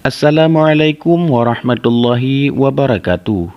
Assalamualaikum warahmatullahi wabarakatuh.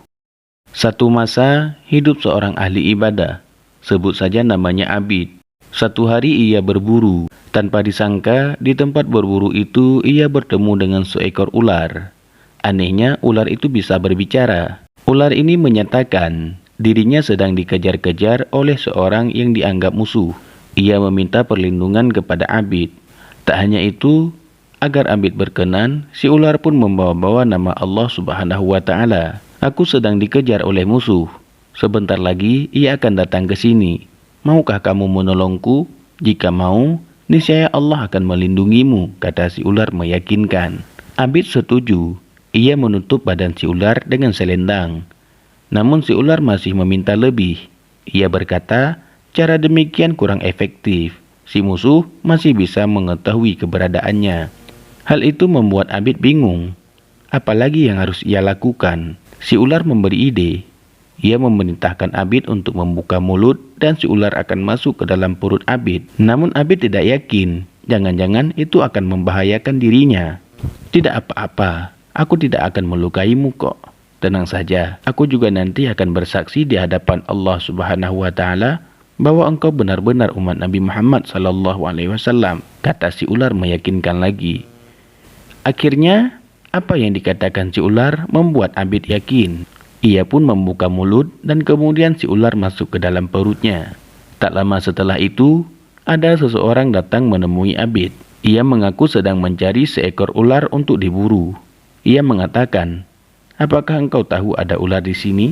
Satu masa hidup seorang ahli ibadah, sebut saja namanya Abid. Satu hari ia berburu, tanpa disangka di tempat berburu itu ia bertemu dengan seekor ular. Anehnya ular itu bisa berbicara. Ular ini menyatakan dirinya sedang dikejar-kejar oleh seorang yang dianggap musuh. Ia meminta perlindungan kepada Abid. Tak hanya itu, agar Abid berkenan, si ular pun membawa-bawa nama Allah Subhanahu wa Ta'ala. Aku sedang dikejar oleh musuh. Sebentar lagi ia akan datang ke sini. Maukah kamu menolongku? Jika mau, niscaya Allah akan melindungimu, kata si ular meyakinkan. Abid setuju. Ia menutup badan si ular dengan selendang. Namun si ular masih meminta lebih. Ia berkata, cara demikian kurang efektif. Si musuh masih bisa mengetahui keberadaannya. Hal itu membuat Abid bingung. Apalagi yang harus ia lakukan? Si ular memberi ide. Ia memerintahkan Abid untuk membuka mulut dan si ular akan masuk ke dalam perut Abid. Namun Abid tidak yakin. Jangan-jangan itu akan membahayakan dirinya. Tidak apa-apa. Aku tidak akan melukaimu kok. Tenang saja. Aku juga nanti akan bersaksi di hadapan Allah Subhanahu wa Ta'ala bahwa engkau benar-benar umat Nabi Muhammad SAW, kata si ular meyakinkan lagi. Akhirnya, apa yang dikatakan si ular membuat Abid yakin. Ia pun membuka mulut dan kemudian si ular masuk ke dalam perutnya. Tak lama setelah itu, ada seseorang datang menemui Abid. Ia mengaku sedang mencari seekor ular untuk diburu. Ia mengatakan, apakah engkau tahu ada ular di sini?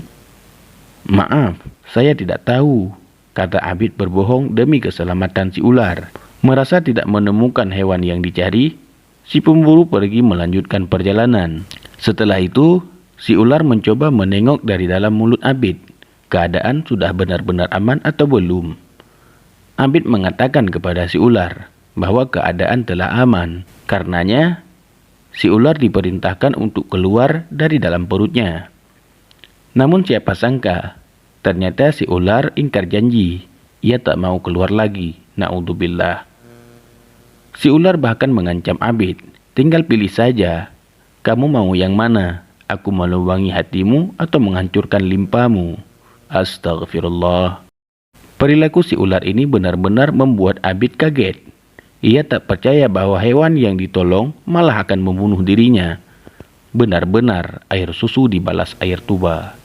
Maaf, saya tidak tahu, kata Abid berbohong demi keselamatan si ular. Merasa tidak menemukan hewan yang dicari, si pemburu pergi melanjutkan perjalanan. Setelah itu, si ular mencoba menengok dari dalam mulut Abid. Keadaan sudah benar-benar aman atau belum? Abid mengatakan kepada si ular bahwa keadaan telah aman. Karenanya, si ular diperintahkan untuk keluar dari dalam perutnya. Namun siapa sangka, ternyata si ular ingkar janji. Ia tak mau keluar lagi. Na'udzubillah. Si ular bahkan mengancam Abid, tinggal pilih saja. Kamu mau yang mana? Aku melubangi hatimu atau menghancurkan limpamu? Astagfirullah. Perilaku si ular ini benar-benar membuat Abid kaget. Ia tak percaya bahwa hewan yang ditolong malah akan membunuh dirinya. Benar-benar air susu dibalas air tuba.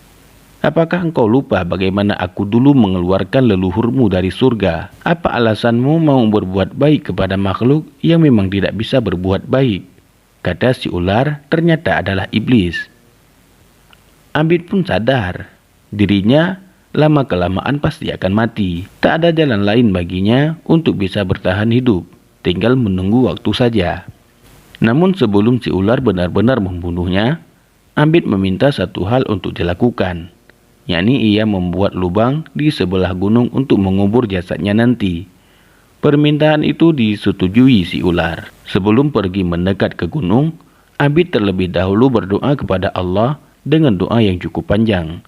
Apakah engkau lupa bagaimana aku dulu mengeluarkan leluhurmu dari surga? Apa alasanmu mau berbuat baik kepada makhluk yang memang tidak bisa berbuat baik? Kata si ular ternyata adalah iblis. Abid pun sadar, dirinya lama-kelamaan pasti akan mati. Tak ada jalan lain baginya untuk bisa bertahan hidup, tinggal menunggu waktu saja. Namun sebelum si ular benar-benar membunuhnya, Abid meminta satu hal untuk dilakukan, yakni ia membuat lubang di sebelah gunung untuk mengubur jasadnya nanti. Permintaan itu disetujui si ular. Sebelum pergi mendekat ke gunung, Abid terlebih dahulu berdoa kepada Allah dengan doa yang cukup panjang.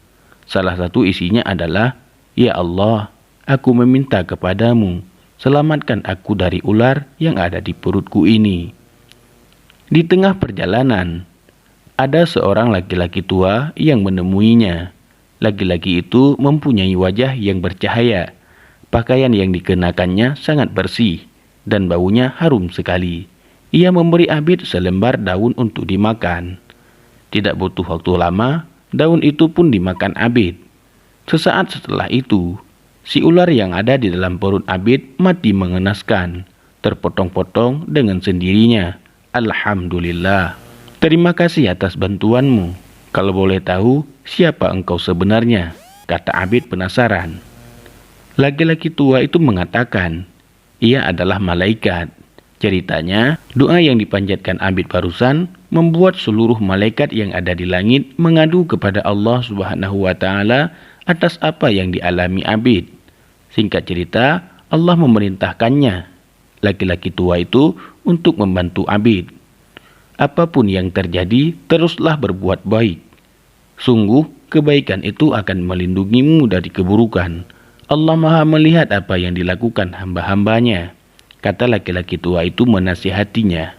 Salah satu isinya adalah, Ya Allah, aku meminta kepadamu, selamatkan aku dari ular yang ada di perutku ini. Di tengah perjalanan, ada seorang laki-laki tua yang menemuinya. Laki-laki itu mempunyai wajah yang bercahaya. Pakaian yang dikenakannya sangat bersih dan baunya harum sekali. Ia memberi Abid selembar daun untuk dimakan. Tidak butuh waktu lama, daun itu pun dimakan Abid. Sesaat setelah itu, si ular yang ada di dalam perut Abid mati mengenaskan, terpotong-potong dengan sendirinya. Alhamdulillah. Terima kasih atas bantuanmu. Kalau boleh tahu, siapa engkau sebenarnya? Kata Abid penasaran. Laki-laki tua itu mengatakan, ia adalah malaikat. Ceritanya, doa yang dipanjatkan Abid barusan membuat seluruh malaikat yang ada di langit mengadu kepada Allah Subhanahu wa Ta'ala atas apa yang dialami Abid. Singkat cerita, Allah memerintahkannya, laki-laki tua itu, untuk membantu Abid. Apapun yang terjadi, teruslah berbuat baik. Sungguh, kebaikan itu akan melindungimu dari keburukan. Allah Maha melihat apa yang dilakukan hamba-hambanya, kata laki-laki tua itu menasihatinya.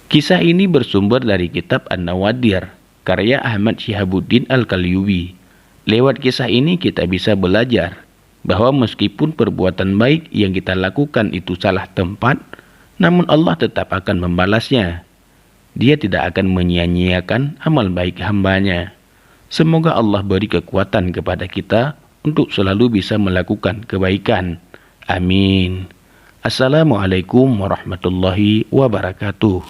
Kisah ini bersumber dari kitab An-Nawadir, karya Ahmad Syihabuddin Al-Kalyubi. Lewat kisah ini kita bisa belajar bahwa meskipun perbuatan baik yang kita lakukan itu salah tempat, namun Allah tetap akan membalasnya. Dia tidak akan menyia-nyiakan amal baik hambanya. Semoga Allah beri kekuatan kepada kita untuk selalu bisa melakukan kebaikan. Amin. Assalamualaikum warahmatullahi wabarakatuh.